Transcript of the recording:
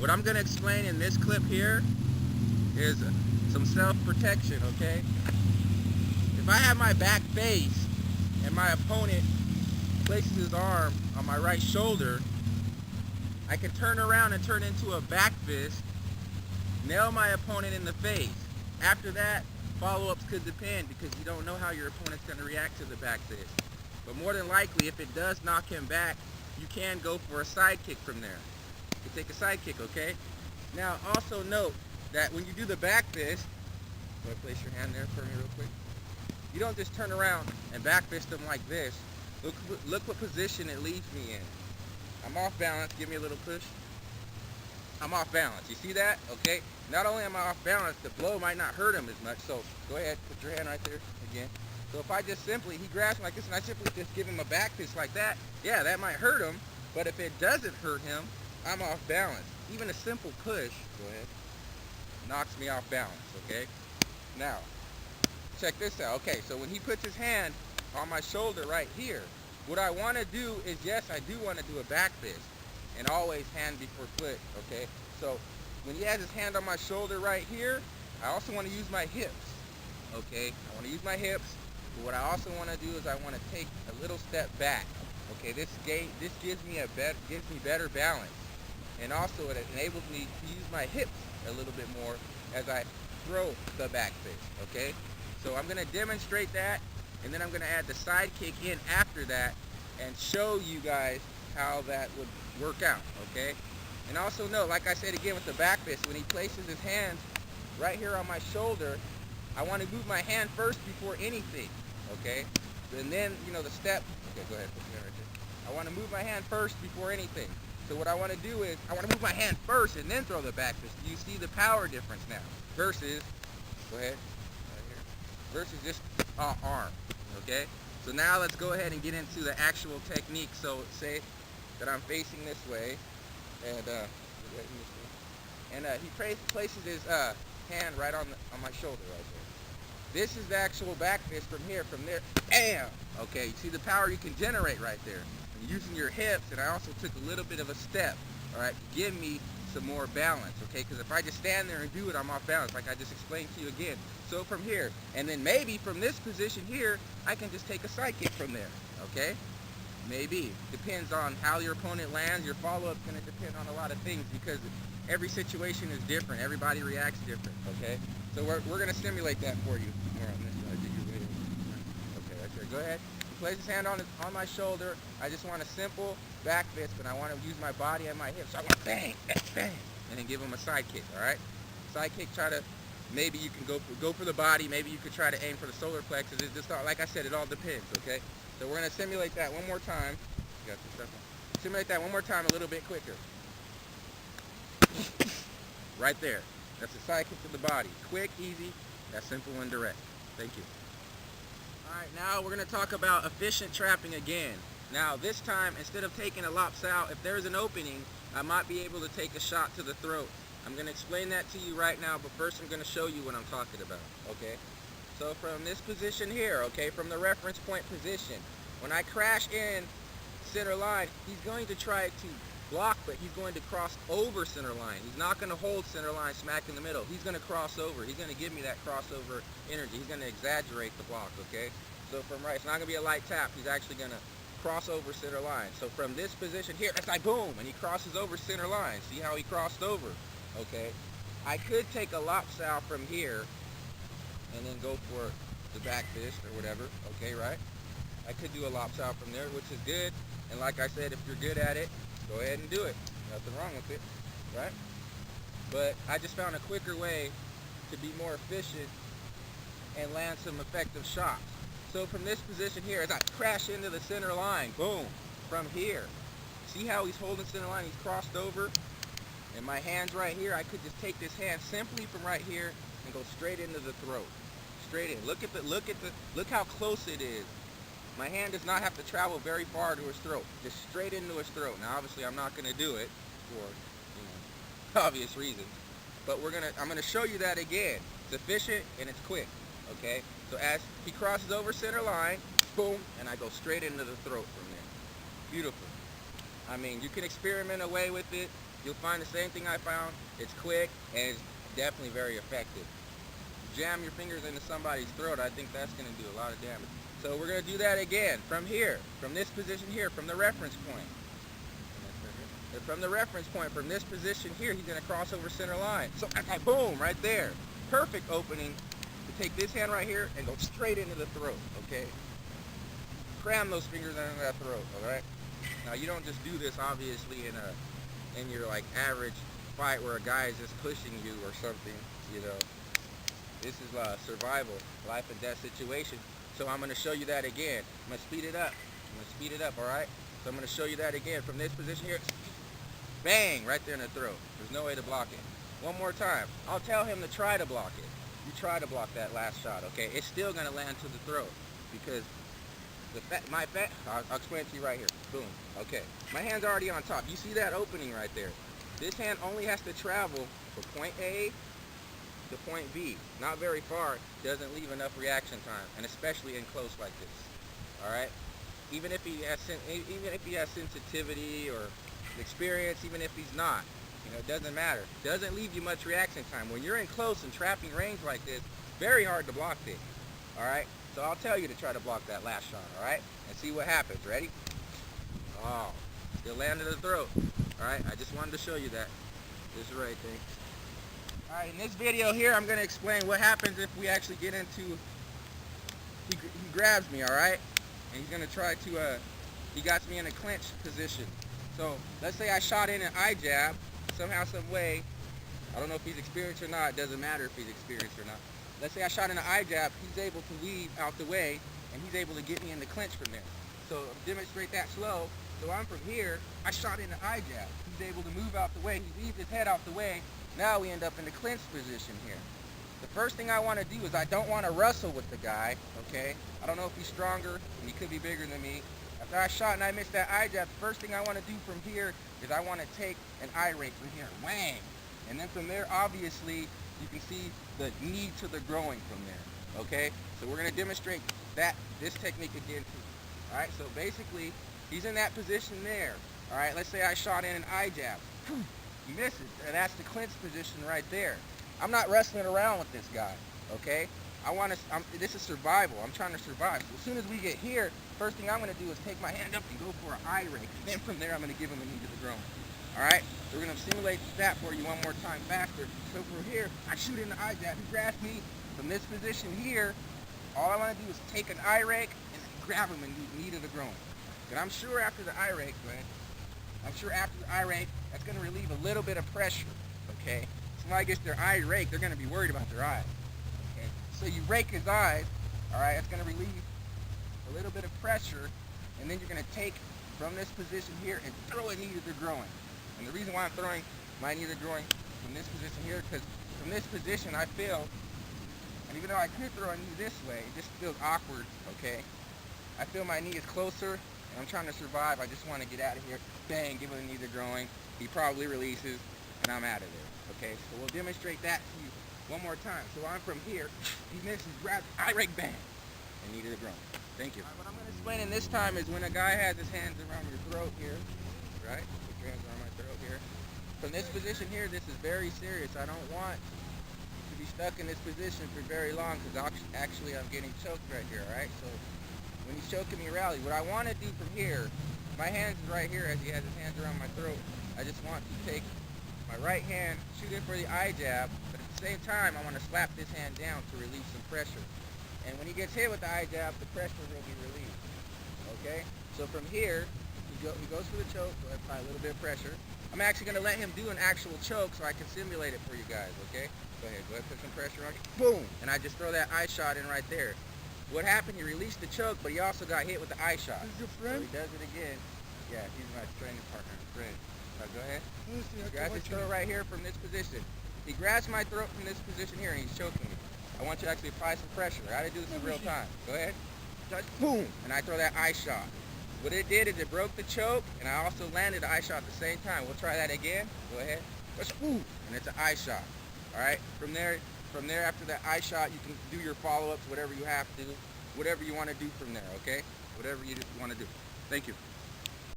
what I'm going to explain in this clip here is some self-protection, okay? If I have my back faced and my opponent places his arm on my right shoulder, I can turn around and turn into a back fist, nail my opponent in the face. After that, follow-ups could depend because you don't know how your opponent's going to react to the back fist. But more than likely, if it does knock him back, you can go for a side kick from there. You can take a side kick, okay? Now, also note that when you do the back fist, go ahead, place your hand there for me real quick. You don't just turn around and back fist him like this. Look what position it leaves me in. I'm off balance. Give me a little push. I'm off balance. You see that? Okay. Not only am I off balance, the blow might not hurt him as much. So go ahead, put your hand right there again. So if I just simply, he grabs me like this and I simply just give him a back fist like that, yeah, that might hurt him. But if it doesn't hurt him, I'm off balance. Even a simple push, go ahead, knocks me off balance, okay? Now, check this out. Okay, so when he puts his hand on my shoulder right here, what I want to do is, yes, I do want to do a back fist. And always hand before foot, okay? So when he has his hand on my shoulder right here, I also want to use my hips, okay? I want to use my hips, but what I also want to do is I want to take a little step back, okay? This gives me better balance, and also it enables me to use my hips a little bit more as I throw the back fist, okay? So I'm going to demonstrate that, and then I'm going to add the side kick in after that and show you guys how that would work out, okay? And also note, like I said again with the back fist, when he places his hands right here on my shoulder, I want to move my hand first before anything, okay? And then, you know, the step, okay, go ahead, put your hand right there. I want to move my hand first before anything. So what I want to do is, I want to move my hand first and then throw the back fist. Do you see the power difference now? Versus, go ahead, right here, versus just arm, okay? So now let's go ahead and get into the actual technique. So say that I'm facing this way, and he places his hand right on my shoulder right there. This is the actual back fist from here, from there, bam! Okay, you see the power you can generate right there. You're using your hips, and I also took a little bit of a step, all right, to give me some more balance, okay? Because if I just stand there and do it, I'm off balance, like I just explained to you again. So from here, and then maybe from this position here, I can just take a side kick from there, okay? Maybe. Depends on how your opponent lands. Your follow-up is going to depend on a lot of things because every situation is different. Everybody reacts different, okay? So we're going to simulate that for you. More on this side. Okay, right there. Go ahead. He places his hand on my shoulder. I just want a simple back fist, but I want to use my body and my hips. So I want bang, bang, bang, and then give him a side kick, all right? Side kick, try to, maybe you can go for the body. Maybe you could try to aim for the solar plexus. It just, like I said, it all depends, okay? So we're going to simulate that one more time. Got this stuff on. Simulate that one more time a little bit quicker. Right there. That's a side kick to the body. Quick, easy, that's simple and direct. Thank you. Alright, now we're going to talk about efficient trapping again. Now this time, instead of taking a lops out, if there's an opening, I might be able to take a shot to the throat. I'm going to explain that to you right now, but first I'm going to show you what I'm talking about, okay? So from this position here, okay, from the reference point position, when I crash in center line, he's going to try to block, but he's going to cross over center line. He's not going to hold center line smack in the middle. He's going to cross over. He's going to give me that crossover energy. He's going to exaggerate the block, okay? So from right, it's not going to be a light tap. He's actually going to cross over center line. So from this position here, it's like boom, and he crosses over center line. See how he crossed over, okay? I could take a lops out from here and then go for the back fist or whatever, okay, right? I could do a lops out from there, which is good. And like I said, if you're good at it, go ahead and do it. Nothing wrong with it, right? But I just found a quicker way to be more efficient and land some effective shots. So from this position here, as I crash into the center line, boom, from here. See how he's holding center line, he's crossed over? And my hand's right here, I could just take this hand simply from right here and go straight into the throat. Straight in. Look how close it is. My hand does not have to travel very far to his throat. Just straight into his throat. Now obviously I'm not going to do it for obvious reasons. But I'm gonna show you that again. It's efficient and it's quick. Okay? So as he crosses over center line, boom, and I go straight into the throat from there. Beautiful. I mean, you can experiment away with it. You'll find the same thing I found. It's quick and it's definitely very effective. Jam your fingers into somebody's throat, I think that's going to do a lot of damage. So we're going to do that again from here, from this position here, from the reference point. And from the reference point, from this position here, he's going to cross over center line. So boom, right there. Perfect opening to take this hand right here and go straight into the throat, okay? Cram those fingers into that throat, all right? Now you don't just do this obviously in your like average fight where a guy is just pushing you or something, you know. This is a survival, life and death situation. So I'm going to show you that again. I'm going to speed it up. All right? So I'm going to show you that again from this position here. Bang, right there in the throat. There's no way to block it. One more time. I'll tell him to try to block it. You try to block that last shot, okay? It's still going to land to the throat because I'll explain it to you right here. Boom. Okay. My hand's already on top. You see that opening right there? This hand only has to travel from point A to point B, not very far, doesn't leave enough reaction time, and especially in close like this. All right, even if he has sensitivity or experience, even if he's not, you know, it doesn't matter. Doesn't leave you much reaction time. When you're in close and trapping range like this, very hard to block things. All right, so I'll tell you to try to block that last shot. All right, and see what happens. Ready? Oh, still land in the throat. All right, I just wanted to show you that. This is right thing. Alright, in this video here, I'm going to explain what happens if we actually get into, he grabs me, alright? And he's going to try to, he got me in a clinch position. So, let's say I shot in an eye jab, somehow, some way, I don't know if he's experienced or not, it doesn't matter if he's experienced or not. Let's say I shot in an eye jab, he's able to weave out the way, and he's able to get me in the clinch from there. So, demonstrate that slow. So I'm from here, I shot in an eye jab. He's able to move out the way, he weaves his head out the way. Now we end up in the clinch position here. The first thing I want to do is I don't want to wrestle with the guy, okay? I don't know if he's stronger, and he could be bigger than me. After I shot and I missed that eye jab, the first thing I want to do from here is I want to take an eye rake from here, whang! And then from there, obviously, you can see the knee to the groin from there, okay? So we're going to demonstrate this technique again too. All right, so basically, he's in that position there. All right, let's say I shot in an eye jab. He misses, and that's the clinch position right there. I'm not wrestling around with this guy, okay? This is survival. I'm trying to survive. So as soon as we get here, first thing I'm going to do is take my hand up and go for an eye rake. And then from there, I'm going to give him a knee to the groin. All right? So we're going to simulate that for you one more time faster. So from here, I shoot in the eye jab. He grabs me from this position here. All I want to do is take an eye rake and then grab him and knee to the groin. And I'm sure after the eye rake, that's going to relieve a little bit of pressure, okay? Somebody gets their eye raked, they're going to be worried about their eyes, okay? So you rake his eyes, all right? That's going to relieve a little bit of pressure, and then you're going to take from this position here and throw a knee to the groin. And the reason why I'm throwing my knee to the groin from this position here, because from this position I feel, and even though I could throw a knee this way, it just feels awkward, okay? I feel my knee is closer, and I'm trying to survive. I just want to get out of here. Bang, give him a knee to the groin. He probably releases, and I'm out of there. Okay, so we'll demonstrate that to you one more time. So I'm from here. He misses, grabs, eye rake, bang, and knee to the groin. Thank you. What I'm going to explain in this time is when a guy has his hands around your throat here, right? Put your hands around my throat here. From this position here, this is very serious. I don't want to be stuck in this position for very long because actually I'm getting choked right here, all right? So when he's choking me rally, what I want to do from here, my hands is right here as he has his hands around my throat. I just want to take my right hand, shoot in for the eye jab, but at the same time, I want to slap this hand down to relieve some pressure. And when he gets hit with the eye jab, the pressure will be relieved. Okay? So from here, he goes for the choke, so I apply a little bit of pressure. I'm actually going to let him do an actual choke so I can simulate it for you guys, okay? Go ahead, put some pressure on it. Boom! And I just throw that eye shot in right there. What happened, he released the choke, but he also got hit with the eye shot. Is your friend? So he does it again. Yeah, he's my training partner, friend. Go ahead. Grab his throat right here from this position. He grabs my throat from this position here and he's choking me. I want you to actually apply some pressure. I gotta do this in real time. Go ahead. Just boom! And I throw that eye shot. What it did is it broke the choke and I also landed the eye shot at the same time. We'll try that again. Go ahead. Just boom! And it's an eye shot. Alright? From there, after that eye shot, you can do your follow-ups, whatever you have to, whatever you want to do from there, okay? Whatever you want to do. Thank you.